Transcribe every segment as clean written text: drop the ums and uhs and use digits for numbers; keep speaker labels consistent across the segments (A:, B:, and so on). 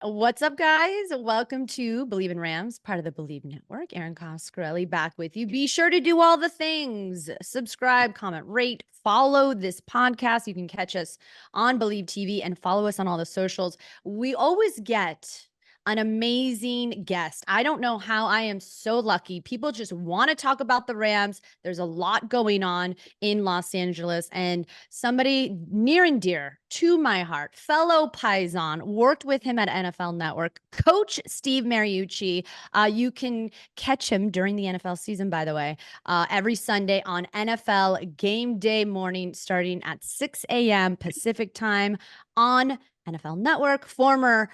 A: What's up, guys? Welcome to Bleav in Rams, part of the Bleav Network. Erin Coscarelli back with you. Be sure to do all the things. Subscribe, comment, rate, follow this podcast. You can catch us on Bleav TV and follow us on all the socials. We always get an amazing guest. I don't know how. I am so lucky. People just want to talk about the Rams. There's a lot going on in Los Angeles, and somebody near and dear to my heart, fellow Paisan, worked with him at NFL Network, Coach Steve Mariucci. You can catch him during the NFL season, by the way, every Sunday on NFL Game Day morning, starting at 6 a.m. Pacific time on NFL Network. Former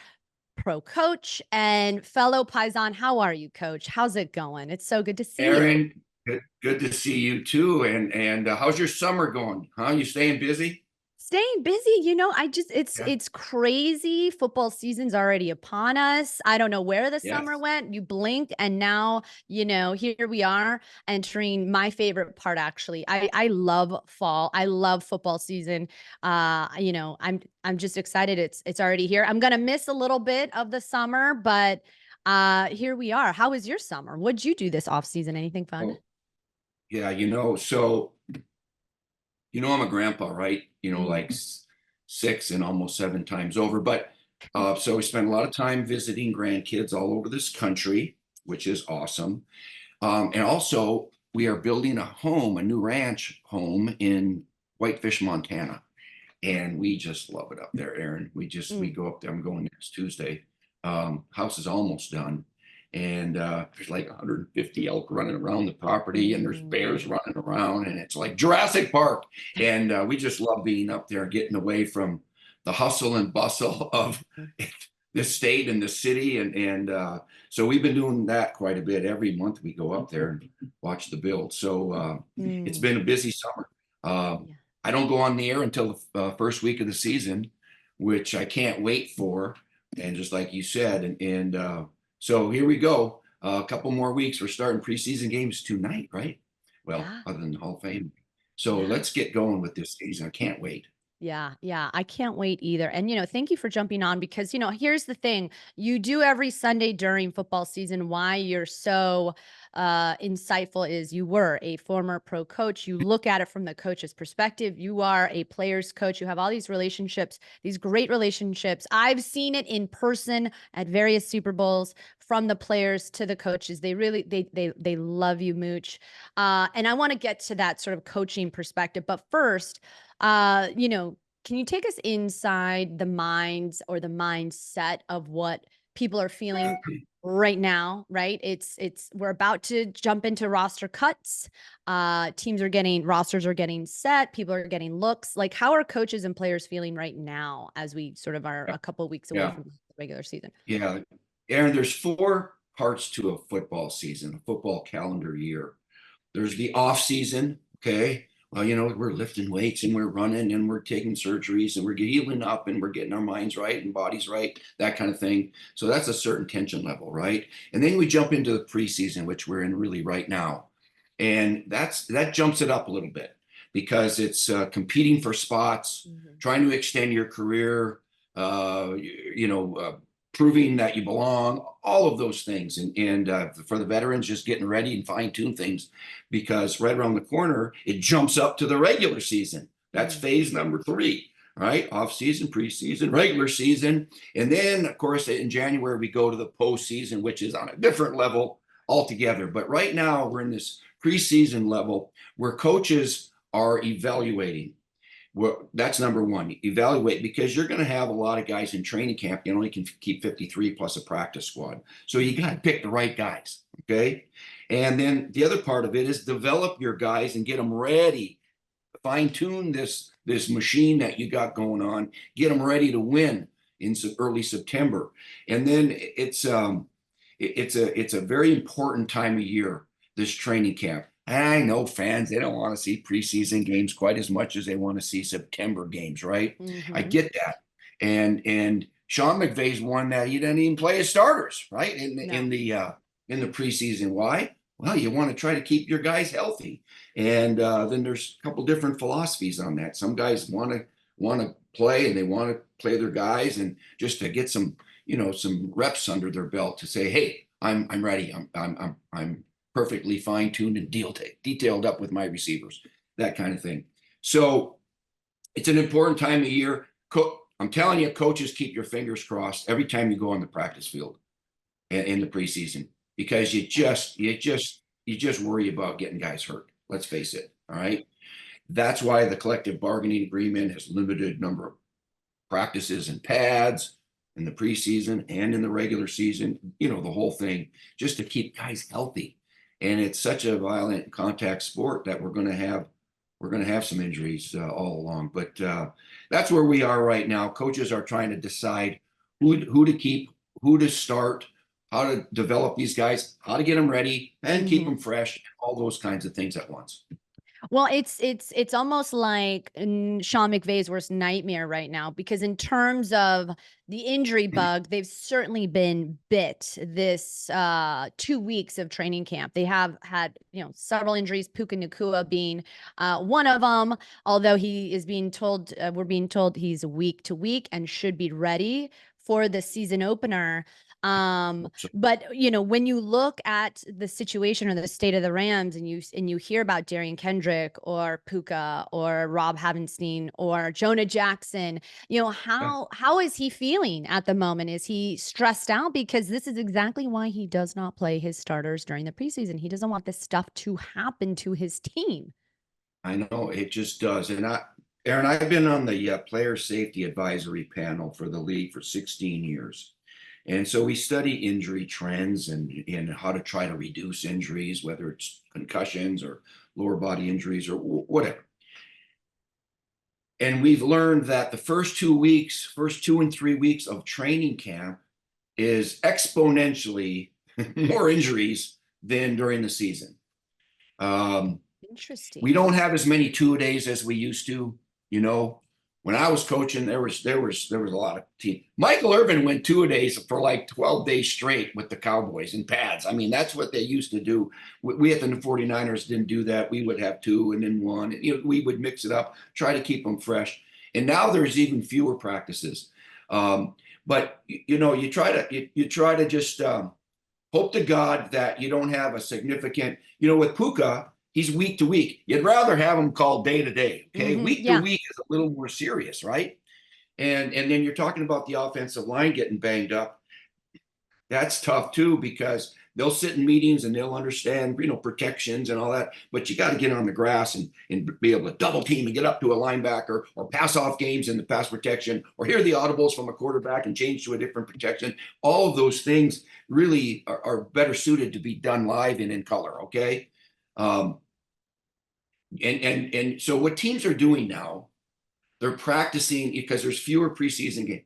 A: pro coach and fellow Paisan. How are you, Coach? How's it going? It's so good to see you.
B: Erin, good to see you too. And how's your summer going? Huh? You staying busy?
A: Staying busy, it's
B: Yeah.
A: it's crazy. Football season's already upon us. I don't know where the summer
B: Yes.
A: went. You blinked and now, here we are entering my favorite part actually. I love fall. I love football season. I'm just excited it's already here. I'm going to miss a little bit of the summer, but here we are. How was your summer? What'd you do this off season? Anything fun?
B: Oh, yeah. I'm a grandpa, right? Like
A: Mhm.
B: six and almost seven times over. But so we spend a lot of time visiting grandkids all over this country, which is awesome. And also, we are building a new ranch home in Whitefish, Montana. And we just love it up there, Erin. We
A: Mm.
B: go up there. I'm going next Tuesday. House is almost done, and there's like 150 elk running around the property, and there's
A: Mm.
B: bears running around, and it's like Jurassic Park. And we just love being up there, getting away from the hustle and bustle of the state and the city, and so we've been doing that quite a bit. Every month we go up there and watch the build. So it's
A: Mm.
B: been a busy summer. Uh,
A: Yeah.
B: I don't go on the air until the first week of the season, which I can't wait for. And just like you said, so here we go. A couple more weeks. We're starting preseason games tonight, right? Well,
A: Yeah.
B: other than the Hall of Fame. So
A: Yeah.
B: let's get going with this season. I can't wait.
A: Yeah, yeah, I can't wait either. And thank you for jumping on because here's the thing. You do every Sunday during football season. Why you're so insightful is you were a former pro coach. You look at it from the coach's perspective. You are a player's coach. You have all these relationships, these great relationships. I've seen it in person at various Super Bowls from the players to the coaches. They really they love you, Mooch. And I want to get to that sort of coaching perspective. But first, can you take us inside the minds or the mindset of what people are feeling right now, right? It's we're about to jump into roster cuts. Rosters are getting set, people are getting looks. Like how are coaches and players feeling right now as we sort of are
B: Yeah.
A: a couple weeks away
B: Yeah.
A: from the regular season?
B: Yeah. Aaron, there's four parts to a football season, a football calendar year. There's the off season. Okay. Well, we're lifting weights and we're running and we're taking surgeries and we're healing up and we're getting our minds right and bodies right, that kind of thing. So that's a certain tension level, right? And then we jump into the preseason, which we're in really right now. And that jumps it up a little bit because it's competing for spots,
A: Mhm.
B: trying to extend your career, proving that you belong, all of those things. And for the veterans, just getting ready and fine tune things because right around the corner, it jumps up to the regular season. That's
A: Mm.
B: phase number three, right? Off season, preseason, regular season. And then, of course, in January, we go to the postseason, which is on a different level altogether. But right now, we're in this preseason level where coaches are evaluating. Well, that's number one. Evaluate because you're going to have a lot of guys in training camp. You only can keep 53 plus a practice squad. So you got to pick the right guys. Okay. And then the other part of it is develop your guys and get them ready. Fine tune this machine that you got going on. Get them ready to win in early September. And then it's a very important time of year, this training camp. I know fans, they don't want to see preseason games quite as much as they want to see September games, right? I
A: Mhm.
B: get that. And Sean McVay's one that he didn't even play his starters, right? In the in
A: No.
B: the uh in the preseason. Why? Well, you want to try to keep your guys healthy. And then there's a couple different philosophies on that. Some guys want to play and they want to play their guys and just to get some some reps under their belt to say, hey, I'm ready. I'm perfectly fine-tuned and detailed up with my receivers, that kind of thing. So it's an important time of year. I'm telling you, coaches, keep your fingers crossed every time you go on the practice field in the preseason, because you just worry about getting guys hurt. Let's face it. All right. That's why the collective bargaining agreement has limited number of practices and pads in the preseason and in the regular season, the whole thing, just to keep guys healthy. And it's such a violent contact sport that we're going to have some injuries all along. But that's where we are right now. Coaches are trying to decide who to keep, who to start, how to develop these guys, how to get them ready and keep them fresh, all those kinds of things at once.
A: Well, it's almost like Sean McVay's worst nightmare right now, because in terms of the injury bug, they've certainly been bit this 2 weeks of training camp. They have had, several injuries, Puka being one of them, although he is being told, we're being told he's week to week and should be ready for the season opener. But when you look at the situation or the state of the Rams, and you hear about Darian Kendrick or Puka or Rob Havenstein or Jonah Jackson, how is he feeling at the moment? Is he stressed out? Because this is exactly why he does not play his starters during the preseason. He doesn't want this stuff to happen to his team.
B: I know it just does. And Erin, I've been on the player safety advisory panel for the league for 16 years. And so we study injury trends and how to try to reduce injuries, whether it's concussions or lower body injuries or whatever. And we've learned that the first 2 and 3 weeks of training camp is exponentially more injuries than during the season.
A: Interesting.
B: We don't have as many 2-a-days as we used to. When I was coaching, there was a lot of teams. Michael Irvin went 2-a-days for like 12 days straight with the Cowboys in pads. I mean, that's what they used to do. We at the 49ers didn't do that. We would have 2 and then 1. We would mix it up, try to keep them fresh. And now there's even fewer practices. But you try to just hope to God that you don't have a significant. With Puka, he's week to week. You'd rather have him called day to day. Okay. Week to week is a little more serious, right? And then you're talking about the offensive line getting banged up. That's tough too, because they'll sit in meetings and they'll understand, protections and all that. But you got to get on the grass and be able to double team and get up to a linebacker or pass off games in the pass protection or hear the audibles from a quarterback and change to a different protection. All of those things really are better suited to be done live and in color. Okay. And so what teams are doing now, they're practicing because there's fewer preseason games.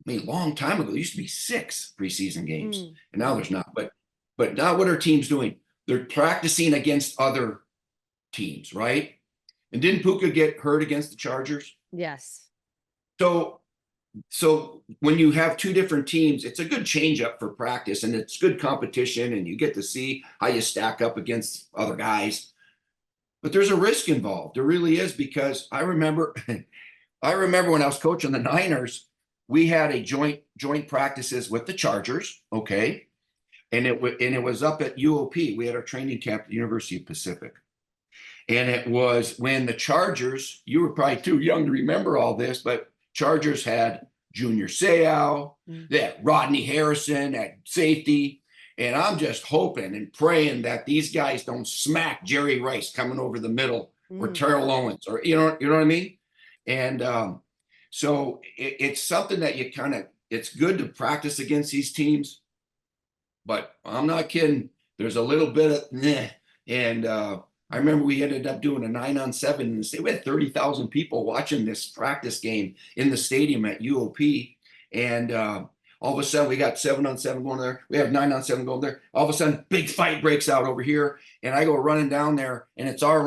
B: I mean, a long time ago, there used to be 6 preseason games, and now there's not. But now what are teams doing? They're practicing against other teams, right? And didn't Puka get hurt against the Chargers?
A: Yes.
B: So when you have 2 different teams, it's a good change up for practice, and it's good competition, and you get to see how you stack up against other guys. But there's a risk involved. There really is, because I remember when I was coaching the Niners, we had a joint practices with the Chargers, okay, and it was up at UOP. We had our training camp at the University of Pacific, and it was when the Chargers. You were probably too young to remember all this, but Chargers had Junior Seau, they had Rodney Harrison at safety. And I'm just hoping and praying that these guys don't smack Jerry Rice coming over the middle or Terrell Owens, or you know what I mean? And so it's something that it's good to practice against these teams, but I'm not kidding. There's a little bit of meh. And I remember we ended up doing a 9-on-7 in the state. We had 30,000 people watching this practice game in the stadium at UOP. And all of a sudden, we got 7-on-7 going there. We have 9-on-7 going there. All of a sudden, big fight breaks out over here, and I go running down there, and it's our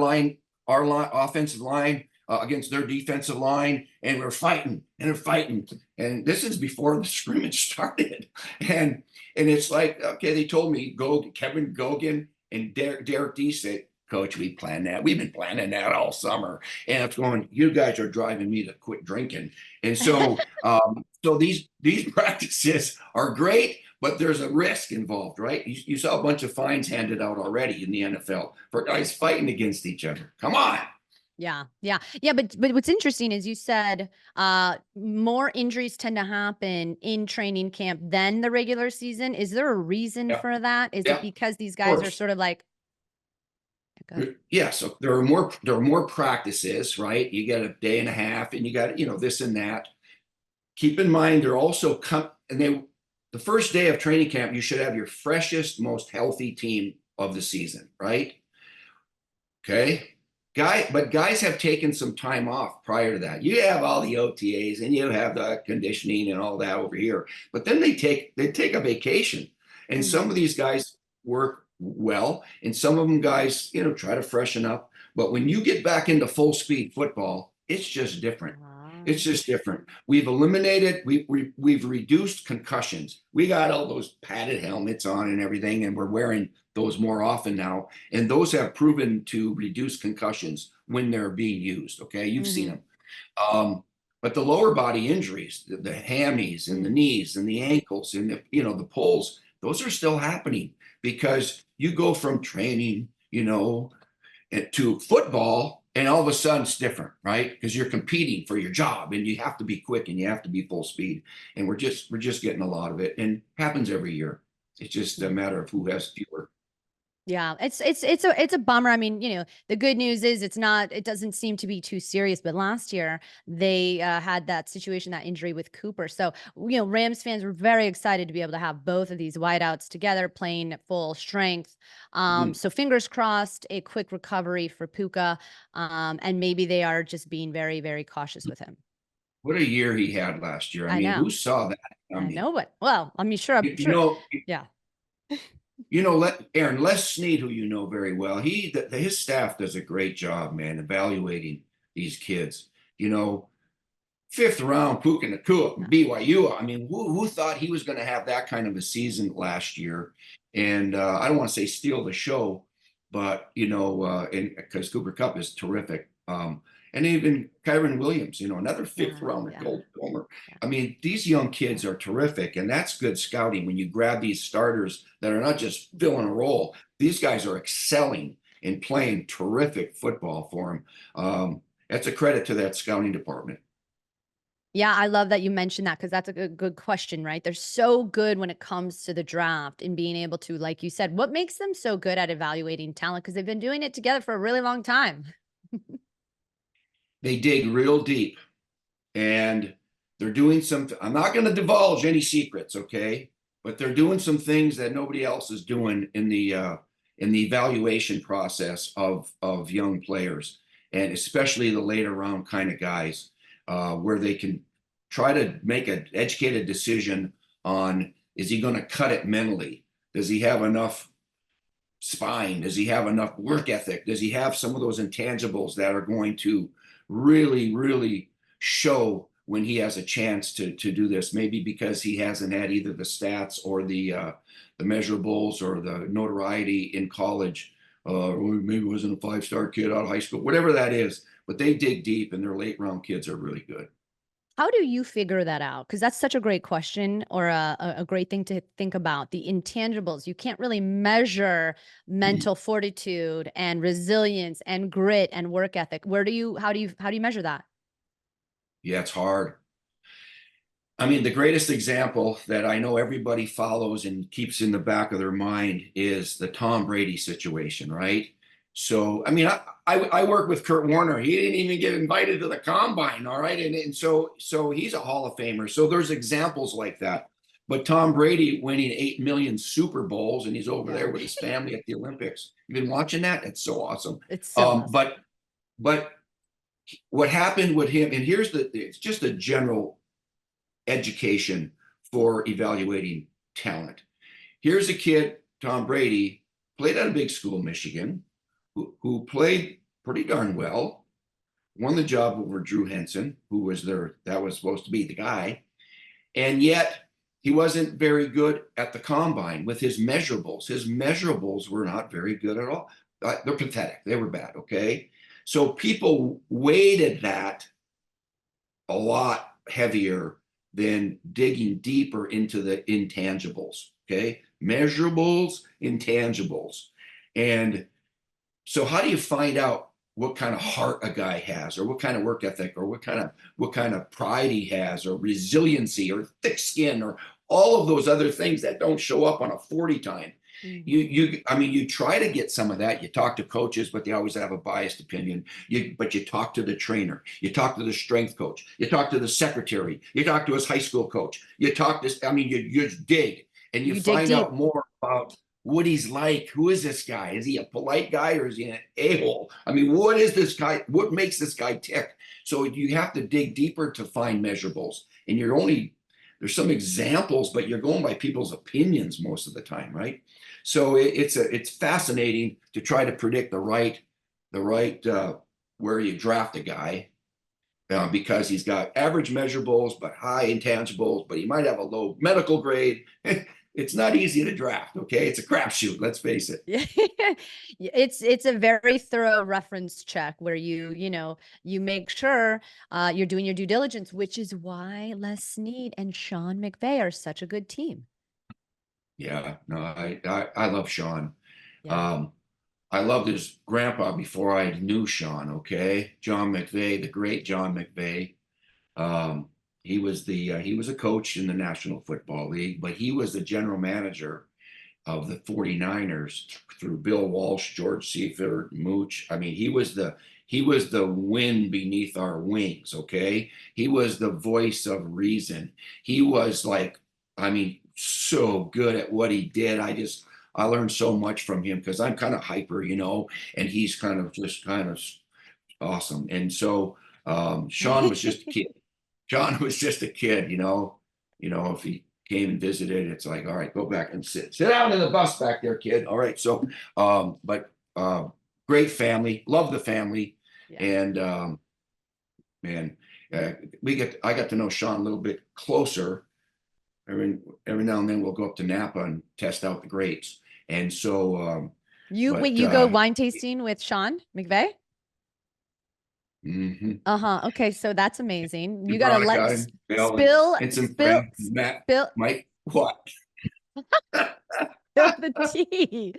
B: offensive line against their defensive line, and we're fighting, and they're fighting. And this is before the scrimmage started, and it's like, okay, they told me Kevin Gogan and Derek D said, "Coach, we planned that. We've been planning that all summer." And it's going, you guys are driving me to quit drinking. And so So these practices are great, but there's a risk involved, right? You saw a bunch of fines handed out already in the NFL for guys fighting against each other. Come on.
A: Yeah. But what's interesting is you said more injuries tend to happen in training camp than the regular season. Is there a reason
B: Yeah,
A: for that? Is
B: yeah,
A: it because these
B: of
A: guys are
B: course.
A: sort of like, good?
B: Yeah, so there are more practices, right? You got a day and a half, and you got this and that. Keep in mind, they're also the first day of training camp, you should have your freshest, most healthy team of the season, right? Okay. But guys have taken some time off prior to that. You have all the OTAs and you have the conditioning and all that over here. But then they take a vacation. And some of these guys work well, and some of them guys, try to freshen up. But when you get back into full speed football, it's just different. It's just different. We've reduced concussions. We got all those padded helmets on and everything, and we're wearing those more often now. And those have proven to reduce concussions when they're being used. Okay. You've seen them. But the lower body injuries, the hammies and the knees and the ankles and the pulls, those are still happening because you go from training, to football, and all of a sudden it's different, right? Because you're competing for your job and you have to be quick and you have to be full speed. And we're just getting a lot of it, and happens every year. It's just a matter of who has fewer.
A: Yeah, it's a bummer. I mean, the good news is it doesn't seem to be too serious, but last year they had that situation, that injury with Cooper. So, Rams fans were very excited to be able to have both of these wideouts together playing at full strength. So fingers crossed, a quick recovery for Puka. And maybe they are just being very, very cautious with him.
B: What a year he had last year. I
A: I
B: mean, who
A: know.
B: saw that
A: I
B: coming?
A: know, but well, I mean, sure,
B: You, you
A: sure.
B: know,
A: Yeah.
B: Aaron, Les Snead, who you know very well, his staff does a great job, man, evaluating these kids. You know, fifth round, Puka Nakua from BYU. I mean, who thought he was going to have that kind of a season last year? And I don't want to say steal the show, but because Cooper Kupp is terrific. And even Kyron Williams, another fifth rounder, gold homer. I mean, these young kids are terrific, and that's good scouting when you grab these starters that are not just filling a role. These guys are excelling and playing terrific football for them. That's a credit to that scouting department.
A: Yeah, I love that you mentioned that because that's a good question, right? They're so good when it comes to the draft and being able to, like you said, what makes them so good at evaluating talent? Because they've been doing it together for a really long time.
B: They dig real deep, and they're doing I'm not going to divulge any secrets, okay? But they're doing some things that nobody else is doing in the evaluation process of young players, and especially the later round kind of guys, where they can try to make an educated decision on, is he going to cut it mentally? Does he have enough spine? Does he have enough work ethic? Does he have some of those intangibles that are going to really, really show when he has a chance to do this? Maybe because he hasn't had either the stats or the measurables or the notoriety in college, or maybe wasn't a five-star kid out of high school, whatever that is. But they dig deep, and their late round kids are really good.
A: How do you figure that out? Because that's such a great question, or a great thing to think about. The intangibles. You can't really measure mental fortitude and resilience and grit and work ethic. How do you measure that?
B: Yeah, it's hard. I mean, the greatest example that I know everybody follows and keeps in the back of their mind is the Tom Brady situation, right? So, I mean, I work with Kurt Warner. He didn't even get invited to the combine, all right? And so he's a Hall of Famer. So there's examples like that. But Tom Brady winning 8 million Super Bowls, and he's over there with his family at the Olympics. You've been watching that? It's so awesome.
A: It's so awesome.
B: But what happened with him, and it's just a general education for evaluating talent. Here's a kid, Tom Brady, played at a big school, Michigan, who played pretty darn well, won the job over Drew Henson, that was supposed to be the guy. And yet he wasn't very good at the combine with his measurables. His measurables were not very good at all. They're pathetic. They were bad. Okay. So people weighted that a lot heavier than digging deeper into the intangibles. Okay. Measurables, intangibles. And so how do you find out what kind of heart a guy has, or what kind of work ethic, or what kind of pride he has, or resiliency, or thick skin, or all of those other things that don't show up on a 40 time? I mean, you try to get some of that. You talk to coaches, but they always have a biased opinion. But you talk to the trainer, you talk to the strength coach, you talk to the secretary, you talk to his high school coach, you talk to, I mean, you just dig, and you
A: dig
B: find
A: deep.
B: out more about what he's like. Who is this guy? Is he a polite guy, or is he an a-hole? I mean, what is this guy? What makes this guy tick? So you have to dig deeper to find measurables. And there's some examples, but you're going by people's opinions most of the time, right? So it's fascinating to try to predict the right where you draft a guy, because he's got average measurables but high intangibles, but he might have a low medical grade. It's not easy to draft. Okay, it's a crapshoot. Let's face it.
A: Yeah. It's a very thorough reference check where you make sure you're doing your due diligence, which is why Les Snead and Sean McVay are such a good team.
B: Yeah, no, I love Sean.
A: Yeah.
B: I loved his grandpa before I knew Sean. Okay, John McVay, the great John McVay. Um, he was a coach in the National Football League, but he was the general manager of the 49ers through Bill Walsh, George Seifert, Mooch. I mean, he was the wind beneath our wings. Okay, he was the voice of reason. He was like, I mean, so good at what he did. I learned so much from him because I'm kind of hyper, and he's kind of awesome. And so Sean was just a kid. Sean was just a kid, if he came and visited, it's like, all right, go back and sit down in the bus back there, kid. All right. So, but great family, love the family.
A: Yeah.
B: And man, I got to know Sean a little bit closer. Every now and then we'll go up to Napa and test out the grapes. And so,
A: you go wine tasting with Sean McVay?
B: Mm-hmm.
A: Okay, so that's amazing. You gotta
B: Veronica
A: let
B: and Bill
A: spill
B: and some
A: spill
B: friends, Matt,
A: spill
B: Mike, what?
A: spill the tea.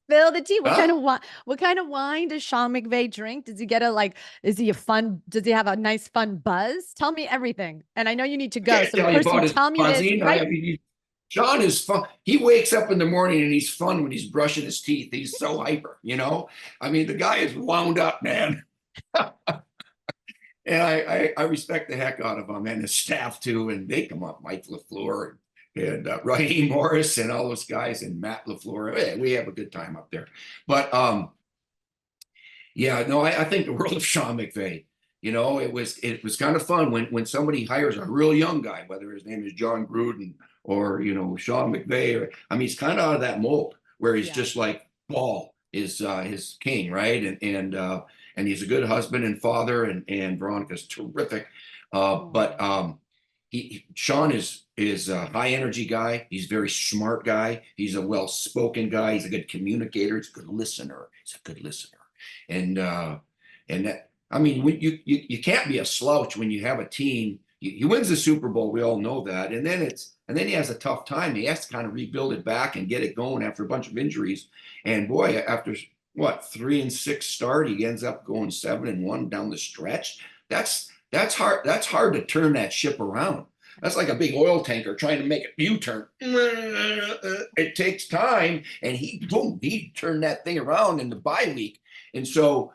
A: Spill the tea.
B: Huh?
A: What kind of wine does Sean McVay drink? Does he get does he have a nice fun buzz? Tell me everything. And I know you need to go.
B: Can't
A: So the
B: tell you
A: person
B: about his
A: tell me this
B: buzzing.
A: right.
B: I mean, Sean is fun. He wakes up in the morning and he's fun when he's brushing his teeth. He's so hyper, I mean, the guy is wound up, man. And I respect the heck out of him and his staff too. And they come up, Mike LaFleur and Raheem Morris and all those guys, and Matt LaFleur. Hey, we have a good time up there. But yeah, no, I think the world of Sean McVay. It was kind of fun when somebody hires a real young guy, whether his name is John Gruden or Sean McVay, or I mean, he's kind of out of that mold where he's just like Paul is his king, right? And he's a good husband and father, and Veronica's terrific. But Sean is a high energy guy. He's a very smart guy. He's a well spoken guy. He's a good communicator. He's a good listener. And that, I mean, when you can't be a slouch when you have a team. He wins the Super Bowl. We all know that. And then he has a tough time. He has to kind of rebuild it back and get it going after a bunch of injuries. And boy, after what 3-6 start, he ends up going 7-1 down the stretch. That's hard. That's hard to turn that ship around. That's like a big oil tanker trying to make a U-turn. It takes time, and he turned that thing around in the bye week. And so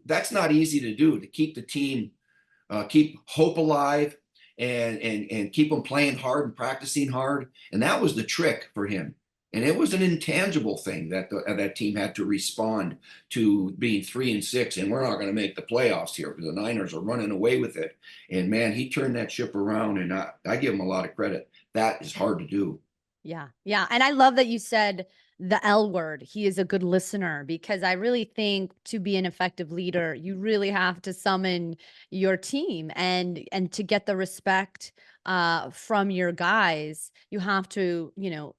B: that's not easy to do, to keep the team, keep hope alive, and keep them playing hard and practicing hard. And that was the trick for him. And it was an intangible thing that that team had to respond to, being 3-6, and we're not going to make the playoffs here because the Niners are running away with it. And man, he turned that ship around, and I give him a lot of credit. That is hard to do.
A: Yeah. Yeah. And I love that you said the L word. He is a good listener, because I really think to be an effective leader, you really have to summon your team, and to get the respect from your guys, you have to,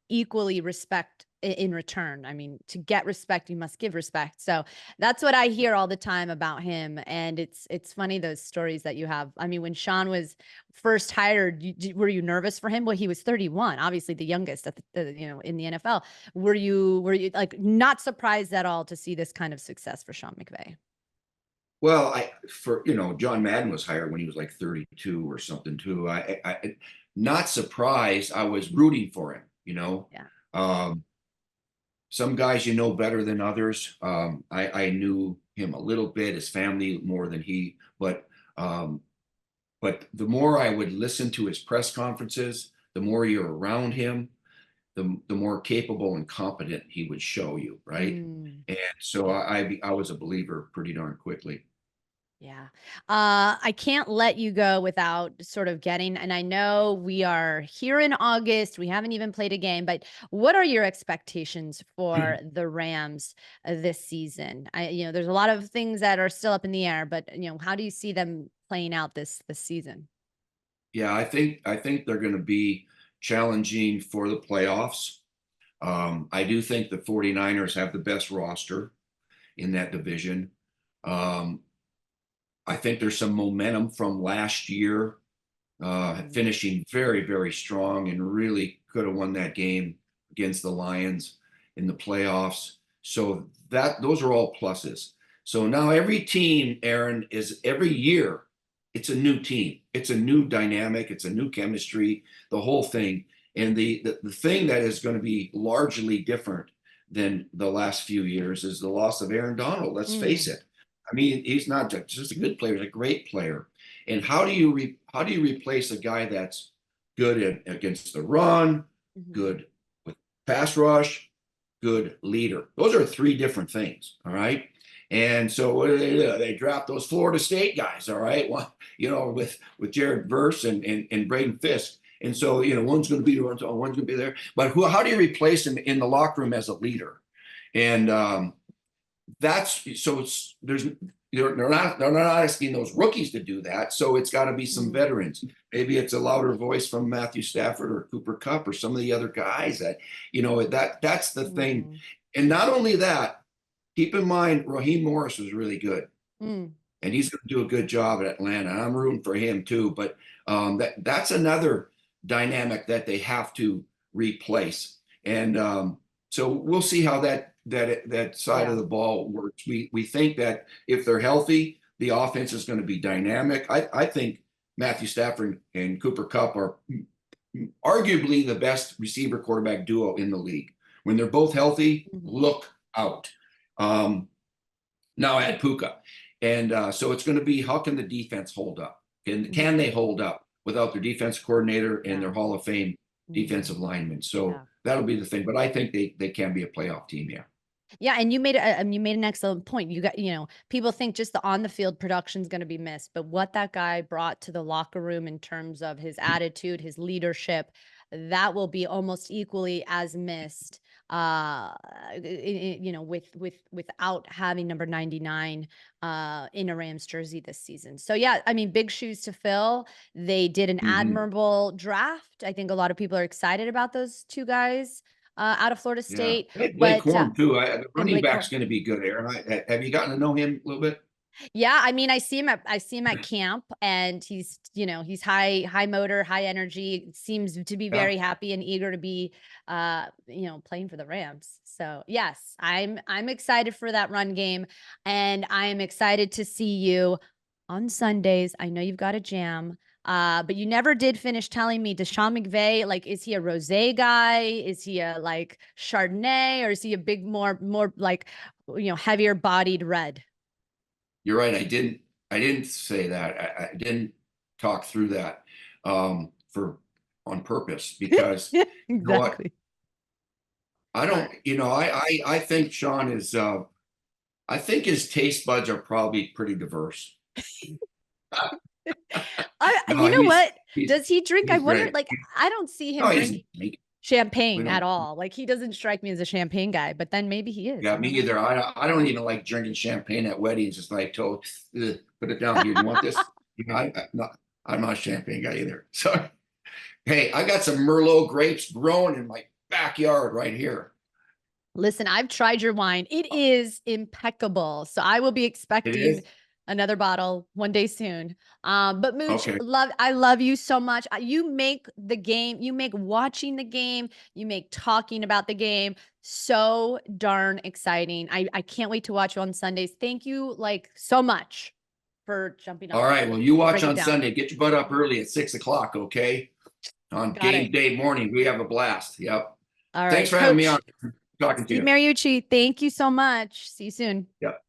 A: equally respect in return. I mean, to get respect, you must give respect. So that's what I hear all the time about him. And it's funny, those stories that you have. I mean, when Sean was first hired, were you nervous for him? Well, he was 31, obviously the youngest at in the NFL. Were you like not surprised at all to see this kind of success for Sean McVay?
B: Well, John Madden was hired when he was like 32 or something too. I not surprised. I was rooting for him,
A: Yeah.
B: Um, some guys better than others. I knew him a little bit, his family more than he, um, but the more I would listen to his press conferences, the more you're around him, the more capable and competent he would show you, right?
A: Mm.
B: And so I was a believer pretty darn quickly.
A: Yeah. I can't let you go without sort of getting, and I know we are here in August. We haven't even played a game, but what are your expectations for the Rams this season? There's a lot of things that are still up in the air, but how do you see them playing out this season?
B: Yeah, I think they're going to be challenging for the playoffs. I do think the 49ers have the best roster in that division. Um, I think there's some momentum from last year,
A: Mhm.
B: finishing very, very strong and really could have won that game against the Lions in the playoffs. So those are all pluses. So now every team, Erin, is every year, it's a new team. It's a new dynamic. It's a new chemistry, the whole thing. And the thing that is going to be largely different than the last few years is the loss of Aaron Donald. Let's face
A: Mm.
B: it. I mean, he's not just a good player; he's a great player. And how do you replace a guy that's good against the run,
A: Mhm.
B: good with pass rush, good leader? Those are three different things. All right. And so what do they do? They draft those Florida State guys. All right. Well, with Jared Verse and Braden Fisk. And so, one's going to be one's going to be there. But how do you replace him in the locker room as a leader? And that's so it's there's they're not asking those rookies to do that. So it's got to be some
A: Mm.
B: veterans. Maybe it's a louder voice from Matthew Stafford or Cooper Kupp or some of the other guys that's the thing.
A: Mm.
B: And not only that, keep in mind Raheem Morris was really good,
A: Mm.
B: and he's going to do a good job at Atlanta. I'm rooting for him too. But that's another dynamic that they have to replace. And so we'll see how that side of
A: Yeah.
B: the ball works. We think that if they're healthy, the offense is going to be dynamic. I think Matthew Stafford and Cooper Kupp are arguably the best receiver quarterback duo in the league. When they're both healthy,
A: Mhm.
B: look out. Um, Now add Puka. And so it's going to be, how can the defense hold up?
A: Mhm.
B: Can they hold up without their defense coordinator and
A: Yeah.
B: their Hall of Fame
A: Mhm.
B: defensive linemen? So
A: Yeah.
B: that'll be the thing. But I think they can be a playoff team. Yeah.
A: Yeah, and you made an excellent point. People think just the on the field production is going to be missed, but what that guy brought to the locker room in terms of his attitude, his leadership, that will be almost equally as missed. Without having number 99 in a Rams jersey this season. So yeah, I mean, big shoes to fill. They did an
B: Mm-hmm.
A: admirable draft. I think a lot of people are excited about those two guys out of Florida
B: Yeah.
A: State,
B: Hey, Blake
A: but
B: Horn, too. The
A: and
B: running
A: Blake
B: back's
A: Corum.
B: going to be good, Aaron. Have you gotten to know him a little bit?
A: Yeah, I mean, I see him at camp, and he's high motor, high energy, seems to be
B: Yeah.
A: very happy and eager to be playing for the Rams. So, yes, I'm excited for that run game, and I am excited to see you on Sundays. I know you've got a jam. But you never did finish telling me, does Sean McVay, like, is he a rosé guy? Is he a like Chardonnay, or is he a big more like heavier bodied red?
B: You're right. I didn't say that. I didn't talk through that for on purpose because you know what?
A: Exactly.
B: I don't, I think Sean is, I think his taste buds are probably pretty diverse.
A: You
B: No,
A: know
B: he's,
A: what?
B: he's,
A: Does he drink? I
B: he's
A: wonder,
B: great.
A: like, I don't see
B: No,
A: him
B: he's,
A: drink
B: we
A: champagne at
B: don't,
A: all. Like, he doesn't strike me as a champagne guy, but then maybe he is.
B: yeah,
A: I
B: me
A: don't know.
B: either. I don't even like drinking champagne at weddings. It's like, put it down here. You want this? I'm not a champagne guy either. So, hey, I got some Merlot grapes growing in my backyard right here.
A: Listen, I've tried your wine. It is impeccable. So I will be
B: It
A: expecting
B: is?
A: another bottle one day soon. But Mooch,
B: Okay.
A: I love you so much. You make the game, you make watching the game, you make talking about the game so darn exciting. I can't wait to watch you on Sundays. Thank you like so much for jumping
B: All
A: on
B: right. Well, you watch
A: break it
B: on
A: down.
B: Sunday. Get your butt up early at 6 o'clock. Okay. On
A: Got
B: game
A: it.
B: day morning, we have a blast. Yep.
A: All
B: Thanks
A: right,
B: for having me on.
A: Coach
B: Talking to
A: Steve
B: you.
A: Mariucci, thank you so much. See you soon.
B: Yep.